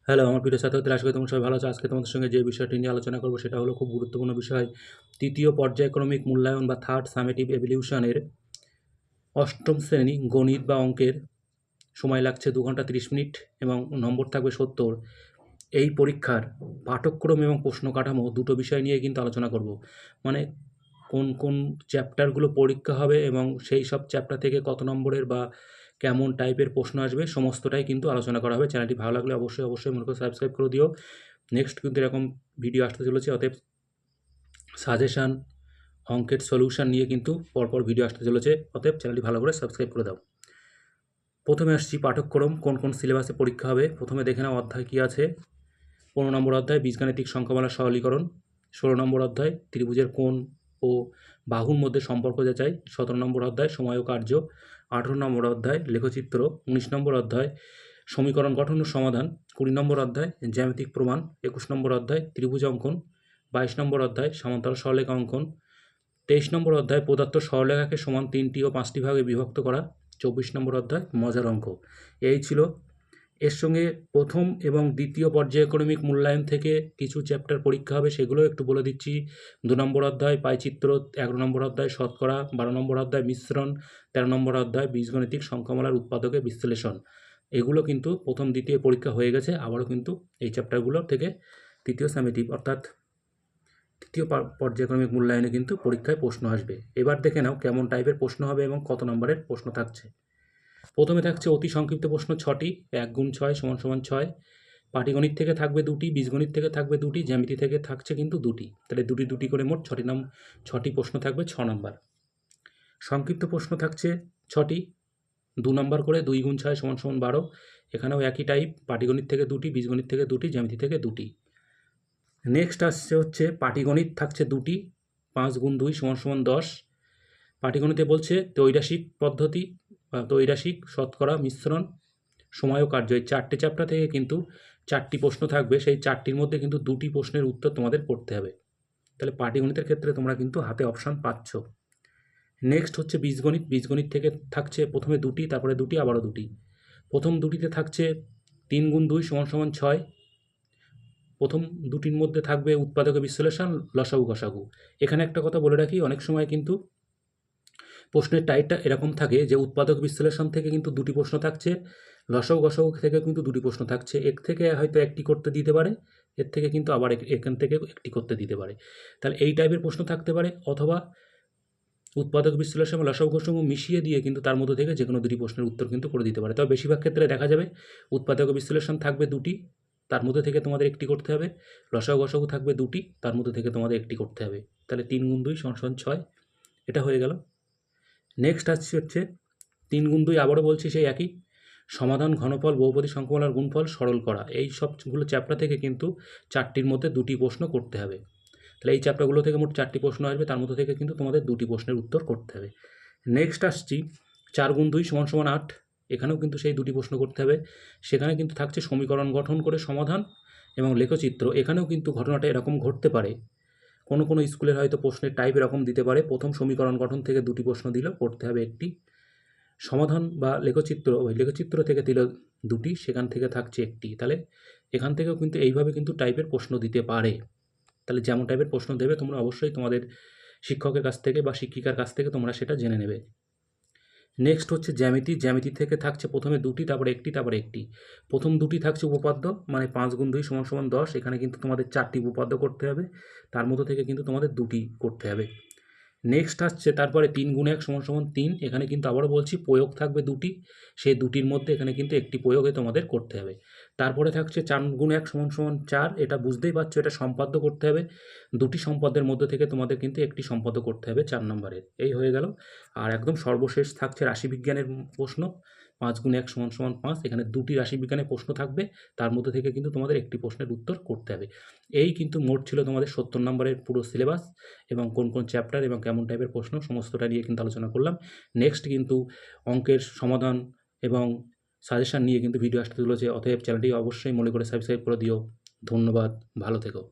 Hello, আমার প্রিয় ছাত্রছাত্রীরা, আশা করি তোমরা সবাই ভালো আছো। আজকে তোমাদের সঙ্গে যে বিষয়টি নিয়ে আলোচনা করব সেটা হলো খুব গুরুত্বপূর্ণ বিষয়। তৃতীয় পর্যায়ক্রমিক মূল্যায়ন বা থার্ড সামেটিভ এভ্যালুয়েশনের অষ্টম শ্রেণী গণিত বা অঙ্কের সময় লাগছে 2 ঘন্টা 30 মিনিট এবং নম্বর থাকবে 70। এই পরীক্ষার পাঠক্রম এবং প্রশ্ন কাঠামো দুটো বিষয় নিয়ে কিন্তু আলোচনা করব। মানে কোন কোন চ্যাপ্টারগুলো পরীক্ষা হবে এবং সেই সব চ্যাপ্টার থেকে কত নম্বরের বা কেমন টাইপের প্রশ্ন আসবে সমস্তটাই কিন্তু আলোচনা করা হবে। চ্যানেলটি ভালো লাগলে অবশ্যই মনে করে সাবস্ক্রাইব করে দিও। নেক্সট কিন্তু এরকম ভিডিও আসতে চলেছে, অতএব সাজেশান, অঙ্কের সলিউশন নিয়ে কিন্তু পরপর ভিডিও আসতে চলেছে, অতএব চ্যানেলটি ভালো করে সাবস্ক্রাইব করে দাও। প্রথমে আসছি পাঠ্যক্রম, কোন কোন সিলেবাসে পরীক্ষা হবে। প্রথমে দেখে নাও অধ্যায় কী আছে। 15 নম্বর অধ্যায় বীজগাণিতিক সংখ্যামালার সরলীকরণ। 16 নম্বর অধ্যায় ত্রিভুজের কোণ ও বাহুর মধ্যে সম্পর্ক যাচাই। 17 নম্বর অধ্যায় সময় ও কার্য। 18 নম্বর অধ্যায় লেখচিত্র। 19 নম্বর অধ্যায় সমীকরণ গঠন ও সমাধান। 20 নম্বর অধ্যায় জ্যামিতিক প্রমাণ। 21 নম্বর অধ্যায় ত্রিভুজ অঙ্কন। 22 নম্বর অধ্যায় সমান্তরাল সরলরেখা অঙ্কন। 23 নম্বর অধ্যায় প্রদত্ত সরলরেখাকে সমান 3টি ও 5টি ভাগে বিভক্ত করা। 24 নম্বর অধ্যায় মজার অঙ্ক। এই ছিল। এর সঙ্গে প্রথম এবং দ্বিতীয় পর্যায়ক্রমিক মূল্যায়ন থেকে কিছু চ্যাপ্টার পরীক্ষা হবে, সেগুলো একটু বলে দিচ্ছি। 2 নম্বর অধ্যায় পাইচিত্র, 11 নম্বর অধ্যায় শতকরা, 12 নম্বর অধ্যায় মিশ্রণ, 13 নম্বর অধ্যায় বীজগণিতিক সংখ্যামালার উৎপাদকের বিশ্লেষণ। এগুলো কিন্তু প্রথম দ্বিতীয় পরীক্ষা হয়ে গেছে, আবারও কিন্তু এই চ্যাপ্টারগুলো থেকে তৃতীয় সামেটিভ অর্থাৎ তৃতীয় পর্যায়ক্রমিক মূল্যায়নে কিন্তু পরীক্ষায় প্রশ্ন আসবে। এবার দেখে নাও কেমন টাইপের প্রশ্ন হবে এবং কত নম্বরের প্রশ্ন থাকছে। প্রথমে থাকছে অতি সংক্ষিপ্ত প্রশ্ন 6টি। 1 গুণ 6 সমান সমান 6। পাটিগণিত থেকে থাকবে 2টি, বীজগণিত থেকে থাকবে 2টি, জ্যামিতি থেকে থাকছে কিন্তু 2টি। তাহলে 2টি করে মোট 6টি প্রশ্ন থাকবে 6 নাম্বার। সংক্ষিপ্ত প্রশ্ন থাকছে 6টি, 2 নাম্বার করে। 2 গুণ 6 সমান সমান 12। এখানেও একই টাইপ, পাটিগণিত থেকে 2টি, বীজগণিত থেকে 2টি, জ্যামিতি থেকে 2টি। নেক্সট আসছে হচ্ছে পাটিগণিত থাকছে 2টি, 5 গুণ 2 সমান সমান 10। পাটিগণিতে বলছে ত্রৈরাশিক পদ্ধতি বা ত্রৈরাশিক, শতকরা, মিশ্রণ, সময় ও কার্য। এই 4টে চ্যাপ্টার থেকে কিন্তু 4টি প্রশ্ন থাকবে। সেই 4টির মধ্যে কিন্তু 2টি প্রশ্নের উত্তর তোমাদের করতে হবে। তাহলে পাটিগণিতের ক্ষেত্রে তোমরা কিন্তু হাতে অপশান পাচ্ছ। নেক্সট হচ্ছে বীজগণিত। বীজগণিত থেকে থাকছে প্রথমে 2টি, তারপরে 2টি, আবারও 2টি। প্রথম 2টিতে থাকছে 3 গুণ 2 সমান সমান 6। প্রথম 2টির মধ্যে থাকবে উৎপাদকের বিশ্লেষণ, লসাগু গসাগু। এখানে একটা কথা বলে রাখি, অনেক সময় কিন্তু প্রশ্নের টাইপটা এরকম থাকে যে উৎপাদক বিশ্লেষণ থেকে কিন্তু 2টি প্রশ্ন থাকছে, লসাগু গসাগু থেকে কিন্তু 2টি প্রশ্ন থাকছে। এর থেকে হয়তো একটি করতে দিতে পারে, এর থেকে কিন্তু আবার এখান থেকে একটি করতে দিতে পারে। তাহলে এই টাইপের প্রশ্ন থাকতে পারে, অথবা উৎপাদক বিশ্লেষণ এবং লসাগু গসাগু মিশিয়ে দিয়ে কিন্তু তার মধ্যে থেকে যে কোনো 2টি প্রশ্নের উত্তর কিন্তু করে দিতে পারে। তবে বেশিরভাগ ক্ষেত্রে দেখা যাবে উৎপাদক বিশ্লেষণ থাকবে 2টি, তার মধ্যে থেকে তোমাদের একটি করতে হবে। লসাগু গসাগু থাকবে 2টি, তার মধ্যে থেকে তোমাদের একটি করতে হবে। তাহলে 3 গুণ 2 সমান সমান 6, এটা হয়ে গেল। নেক্সট আসছে হচ্ছে 3 গুণ 2, আবারও বলছি সেই একই। সমাধান, ঘনফল, বহুপদী সংখ্যামালার গুণফল, সরল করা। এই সবগুলো চ্যাপ্টার থেকে কিন্তু 4টির মধ্যে 2টি প্রশ্ন করতে হবে। তাহলে এই চ্যাপ্টারগুলো থেকে মোট 4টি প্রশ্ন আসবে, তার মধ্যে থেকে কিন্তু তোমাদের 2টি প্রশ্নের উত্তর করতে হবে। নেক্সট আসছি 4 গুণ 2 সমান সমান 8। এখানেও কিন্তু সেই 2টি প্রশ্ন করতে হবে। সেখানে কিন্তু থাকছে সমীকরণ গঠন করে সমাধান এবং লেখচিত্র। এখানেও কিন্তু ঘটনাটা এরকম ঘটতে পারে, কোনো স্কুলের হয়তো প্রশ্নের টাইপ এরকম দিতে পারে, প্রথম সমীকরণ গঠন থেকে 2টি প্রশ্ন দিল, করতে হবে একটি। সমাধান বা লেখচিত্র, ওই লেখচিত্র থেকে দিল 2টি, সেখান থেকে থাকছে একটি। তাহলে এখান থেকেও কিন্তু এইভাবে কিন্তু টাইপের প্রশ্ন দিতে পারে। তাহলে যেমন টাইপের প্রশ্ন দেবে তোমরা অবশ্যই তোমাদের শিক্ষকের কাছ থেকে বা শিক্ষিকার কাছ থেকে তোমরা সেটা জেনে নেবে। নেক্সট হচ্ছে জ্যামিতি। জ্যামিতি থেকে থাকছে প্রথমে 2টি, তারপরে একটি, তারপরে একটি। প্রথম 2টি থাকছে উপপাদ্য, মানে 5 গুণ 2 সমান সমান 10। এখানে কিন্তু তোমাদের 4টি উপপাদ্য করতে হবে, তার মধ্যে থেকে কিন্তু তোমাদের 2টি করতে হবে। নেক্সট আসছে তারপরে 3 গুণ 1 সমান সমান 3। এখানে কিন্তু আবারও বলছি প্রয়োগ থাকবে 2টি, সেই 2টির মধ্যে এখানে কিন্তু একটি প্রয়োগে তোমাদের করতে হবে। তারপরে থাকছে 4 গুণ 1 সমান সমান 4। এটা বুঝতেই পারছো, এটা সম্পাদ্য করতে হবে। 2টি সম্পাদ্যের মধ্যে থেকে তোমাদের কিন্তু একটি সম্পাদ্য করতে হবে 4 নম্বরের। এই হয়ে গেল। আর একদম সর্বশেষ থাকছে রাশিবিজ্ঞানের প্রশ্ন। 5 গুণ 1 সমান সমান 5। এখানে 2টি রাশিবিজ্ঞানের প্রশ্ন থাকবে, তার মধ্যে থেকে কিন্তু তোমাদের একটি প্রশ্নের উত্তর করতে হবে। এই কিন্তু মোট ছিল তোমাদের 70 নম্বরের পুরো সিলেবাস, এবং কোন কোন চ্যাপ্টার এবং কেমন টাইপের প্রশ্ন সমস্তটা নিয়ে কিন্তু আলোচনা করলাম। নেক্সট কিন্তু অঙ্কের সমাধান এবং সাজেশান নিয়ে কিন্তু ভিডিও আসতে চলেছে, অতএব চ্যানেলটি অবশ্যই মনে করে সাবস্ক্রাইব করে দিও। ধন্যবাদ, ভালো থেকো।